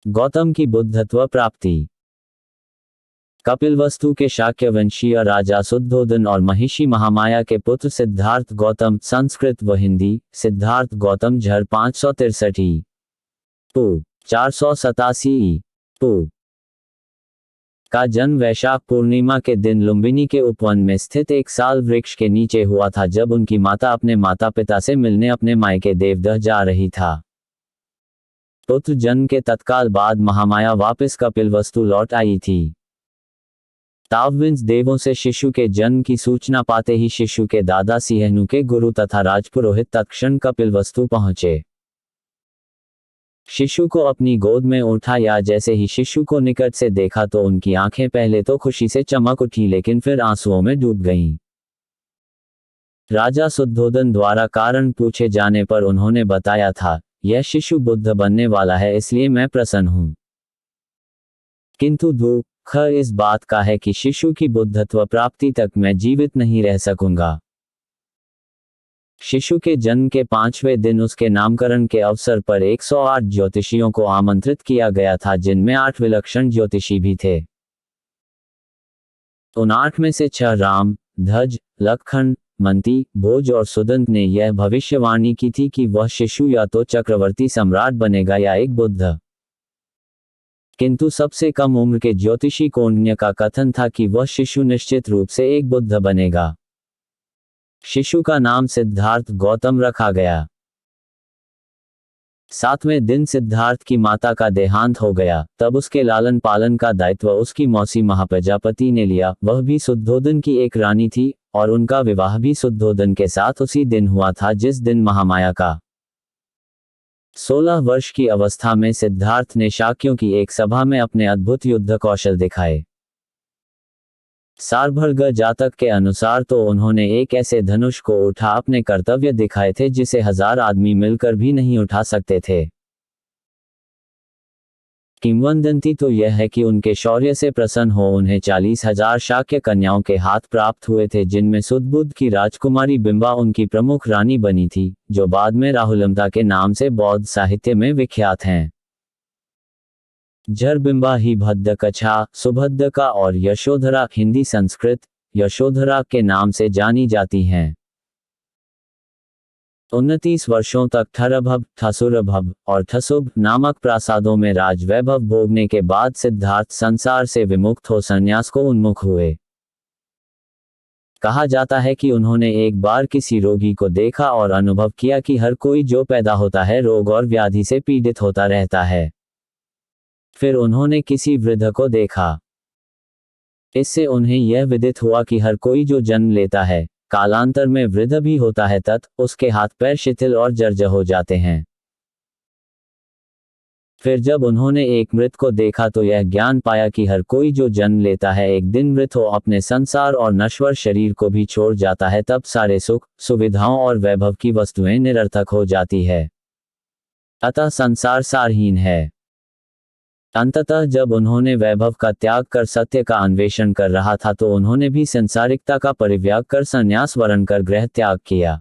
गौतम की बुद्धत्व प्राप्ति। कपिलवस्तु के शाक्य वंशीय राजा शुद्धोदन और महिषी महामाया के पुत्र सिद्धार्थ गौतम, संस्कृत व हिंदी सिद्धार्थ गौतम झर 563 ई पू 487 ई पू का जन्म वैशाख पूर्णिमा के दिन लुम्बिनी के उपवन में स्थित एक साल वृक्ष के नीचे हुआ था, जब उनकी माता अपने माता पिता से मिलने अपने मायके देवदह जा रही था। पुत्र जन्म के तत्काल बाद महामाया वापस कपिलवस्तु लौट आई थी। तावविंस देवों से शिशु के जन्म की सूचना पाते ही शिशु के दादा सिंहनु के गुरु तथा राजपुरोहित तत्क्षण कपिलवस्तु पहुंचे। शिशु को अपनी गोद में उठाया। जैसे ही शिशु को निकट से देखा तो उनकी आंखें पहले तो खुशी से चमक उठी, लेकिन फिर आंसुओं में डूब गईं। राजा शुद्धोदन द्वारा कारण पूछे जाने पर उन्होंने बताया था, यह शिशु बुद्ध बनने वाला है, इसलिए मैं प्रसन्न हूं। किंतु दुख इस बात का है कि शिशु की बुद्धत्व प्राप्ति तक मैं जीवित नहीं रह सकूंगा। शिशु के जन्म के 5वें दिन उसके नामकरण के अवसर पर 108 ज्योतिषियों को आमंत्रित किया गया था, जिनमें 8 विलक्षण ज्योतिषी भी थे। उन 8 में से 6 राम, ध्वज, लखन, मंती, भोज और सुदंत ने यह भविष्यवाणी की थी कि वह शिशु या तो चक्रवर्ती सम्राट बनेगा या एक बुद्ध। किंतु सबसे कम उम्र के ज्योतिषी कौंडिन्य का कथन था कि वह शिशु निश्चित रूप से एक बुद्ध बनेगा। शिशु का नाम सिद्धार्थ गौतम रखा गया। 7वें दिन सिद्धार्थ की माता का देहांत हो गया, तब उसके लालन पालन का दायित्व उसकी मौसी महाप्रजापति ने लिया। वह भी शुद्धोदन की एक रानी थी और उनका विवाह भी शुद्धोदन के साथ उसी दिन हुआ था जिस दिन महामाया का 16 वर्ष की अवस्था में सिद्धार्थ ने शाक्यों की एक सभा में अपने अद्भुत युद्ध कौशल दिखाए। सारभर्ग जातक के अनुसार तो उन्होंने एक ऐसे धनुष को उठा अपने कर्तव्य दिखाए थे जिसे 1000 आदमी मिलकर भी नहीं उठा सकते थे। किंवदंती तो यह है कि उनके शौर्य से प्रसन्न हो उन्हें 40,000 शाक्य कन्याओं के हाथ प्राप्त हुए थे, जिनमें सुदबुद्ध की राजकुमारी बिंबा उनकी प्रमुख रानी बनी थी, जो बाद में राहुलमता के नाम से बौद्ध साहित्य में विख्यात हैं। झरबिंबा ही भद्दकछा, सुभद्दका और यशोधरा हिंदी संस्कृत यशोधरा के नाम से जानी जाती हैं। 29 वर्षों तक ठरभव, ठसुरभव और ठसुभ नामक प्रासादों में राजवैभव भोगने के बाद सिद्धार्थ संसार से विमुक्त हो संन्यास को उन्मुख हुए। कहा जाता है कि उन्होंने एक बार किसी रोगी को देखा और अनुभव किया कि हर कोई जो पैदा होता है रोग और व्याधि से पीड़ित होता रहता है। फिर उन्होंने किसी वृद्ध को देखा। इससे उन्हें यह विदित हुआ कि हर कोई जो जन्म लेता है कालांतर में वृद्ध भी होता है, उसके हाथ पैर शिथिल और जर्जर हो जाते हैं। फिर जब उन्होंने एक मृत को देखा तो यह ज्ञान पाया कि हर कोई जो जन्म लेता है एक दिन मृत हो अपने संसार और नश्वर शरीर को भी छोड़ जाता है, तब सारे सुख सुविधाओं और वैभव की वस्तुएं निरर्थक हो जाती है। अतः संसार सारहीन है। अंततः जब उन्होंने वैभव का त्याग कर सत्य का अन्वेषण कर रहा था तो उन्होंने भी संसारिकता का परित्याग कर संन्यास वरण कर गृह त्याग किया।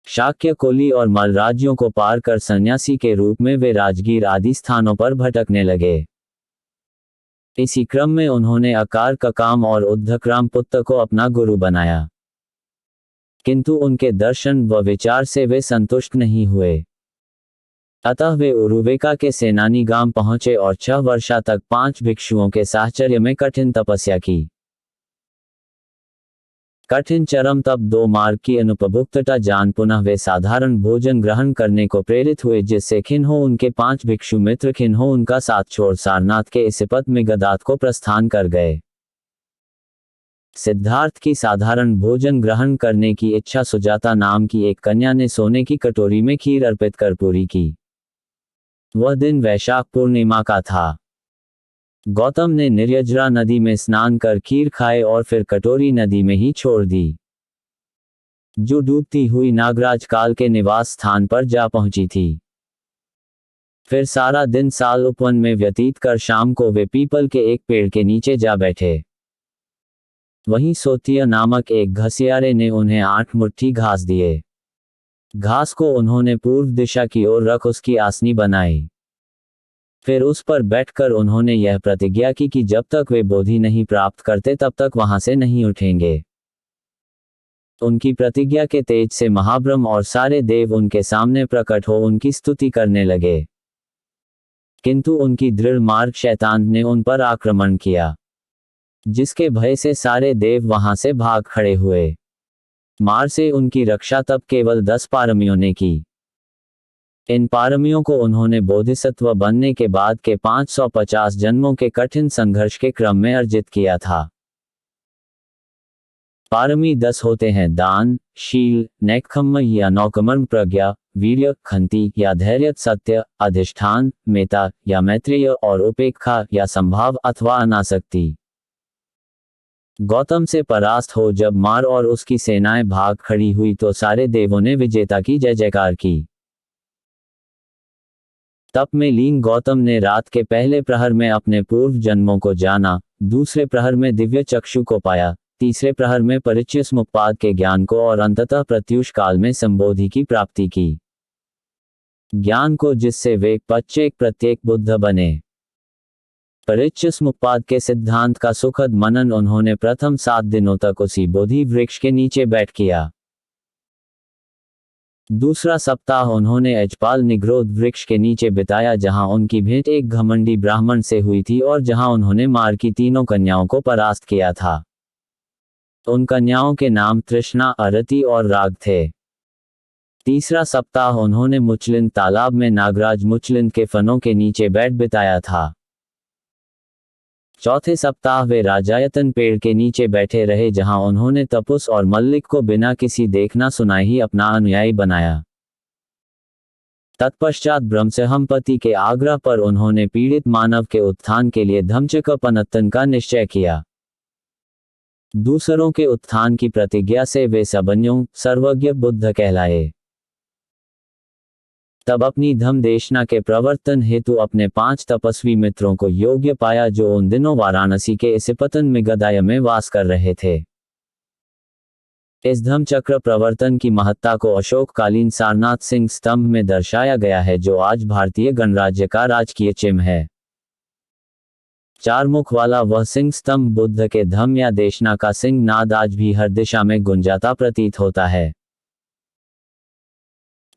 शाक्य कोली और मल राज्यों को पार कर सन्यासी के रूप में वे राजगीर आदि स्थानों पर भटकने लगे। इसी क्रम में उन्होंने अकार ककाम और उद्धक्राम पुत्र को अपना गुरु बनाया, किंतु उनके दर्शन व विचार से वे संतुष्ट नहीं हुए। अतः वे उरुवेका के सेनानी गांव पहुंचे और 6 वर्षा तक 5 भिक्षुओं के साहचर्य में कठिन तपस्या की। कठिन चरम तप 2 मार्ग की अनुपभुक्तता जान पुनः वे साधारण भोजन ग्रहण करने को प्रेरित हुए, जिससे खिन्हो उनके 5 भिक्षु मित्र खिन्हो उनका साथ छोड़ सारनाथ के इसिपत में गदात को प्रस्थान कर गए। सिद्धार्थ की साधारण भोजन ग्रहण करने की इच्छा सुजाता नाम की एक कन्या ने सोने की कटोरी में खीर अर्पित कर पूरी की। वह दिन वैशाख पूर्णिमा का था। गौतम ने निर्यजरा नदी में स्नान कर खीर खाए और फिर कटोरी नदी में ही छोड़ दी, जो डूबती हुई नागराज काल के निवास स्थान पर जा पहुंची थी। फिर सारा दिन साल उपवन में व्यतीत कर शाम को वे पीपल के एक पेड़ के नीचे जा बैठे। वहीं सोतिया नामक एक घसियारे ने उन्हें 8 मुट्ठी घास दिए। घास को उन्होंने पूर्व दिशा की ओर रख उसकी आसनी बनाई। फिर उस पर बैठकर उन्होंने यह प्रतिज्ञा की कि जब तक वे बोधि नहीं प्राप्त करते तब तक वहां से नहीं उठेंगे। उनकी प्रतिज्ञा के तेज से महाब्रह्म और सारे देव उनके सामने प्रकट हो उनकी स्तुति करने लगे। किंतु उनकी दृढ़ मार्ग शैतान ने उन पर आक्रमण किया, जिसके भय से सारे देव वहां से भाग खड़े हुए। मार से उनकी रक्षा तब केवल 10 पारमियों ने की। इन पारमियों को उन्होंने बोधिसत्व बनने के बाद के 550 जन्मों के कठिन संघर्ष के क्रम में अर्जित किया था। पारमी 10 होते हैं: दान, शील, नैक्खम्म या नौकमर्म, प्रज्ञा, वीर्य, खंति या धैर्य, सत्य, अधिष्ठान, मेता या मैत्रेय और उपेक्षा या संभाव अथवा अनासक्ति। गौतम से परास्त हो जब मार और उसकी सेनाएं भाग खड़ी हुई तो सारे देवों ने विजेता की जय जयकार की। तप में लीन गौतम ने रात के पहले प्रहर में अपने पूर्व जन्मों को जाना, दूसरे प्रहर में दिव्य चक्षु को पाया, तीसरे प्रहर में परिच्यसमुपपाद के ज्ञान को और अंततः प्रत्यूष काल में संबोधि की प्राप्ति की। ज्ञान को जिससे वे पच्चेक प्रत्येक बुद्ध बने। परिच्यसमुपपाद के सिद्धांत का सुखद मनन उन्होंने प्रथम 7 दिनों तक उसी बोधि वृक्ष के नीचे बैठ किया। दूसरा सप्ताह उन्होंने अजपाल निग्रोध वृक्ष के नीचे बिताया, जहां उनकी भेंट एक घमंडी ब्राह्मण से हुई थी और जहां उन्होंने मार की 3 कन्याओं को परास्त किया था। उन कन्याओं के नाम तृष्णा, अरति और राग थे। तीसरा सप्ताह उन्होंने मुचलिंद तालाब में नागराज मुचलिंद के फनों के नीचे बैठ बिताया था। चौथे सप्ताह वे राजायतन पेड़ के नीचे बैठे रहे, जहां उन्होंने तपुस और मल्लिक को बिना किसी देखना सुनाए ही अपना अनुयायी बनाया। तत्पश्चात ब्रह्मसहमपति के आग्रह पर उन्होंने पीड़ित मानव के उत्थान के लिए धम्मचक्र का निश्चय किया। दूसरों के उत्थान की प्रतिज्ञा से वे सबन्यों सर्वज्ञ बुद्ध कहलाए। तब अपनी धम्म देशना के प्रवर्तन हेतु अपने 5 तपस्वी मित्रों को योग्य पाया, जो उन दिनों वाराणसी के इसिपतन मिगदाय में वास कर रहे थे। इस धम्मचक्र प्रवर्तन की महत्ता को अशोककालीन सारनाथ सिंह स्तंभ में दर्शाया गया है, जो आज भारतीय गणराज्य का राजकीय चिन्ह है। 4 मुख वाला वह सिंह स्तंभ बुद्ध के धम्म या देशना का सिंह नाद आज भी हर दिशा में गुंजाता प्रतीत होता है।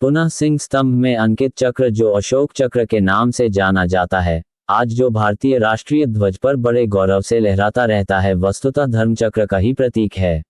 पुनः सिंह स्तंभ में अंकित चक्र, जो अशोक चक्र के नाम से जाना जाता है, आज जो भारतीय राष्ट्रीय ध्वज पर बड़े गौरव से लहराता रहता है, वस्तुतः धर्मचक्र का ही प्रतीक है।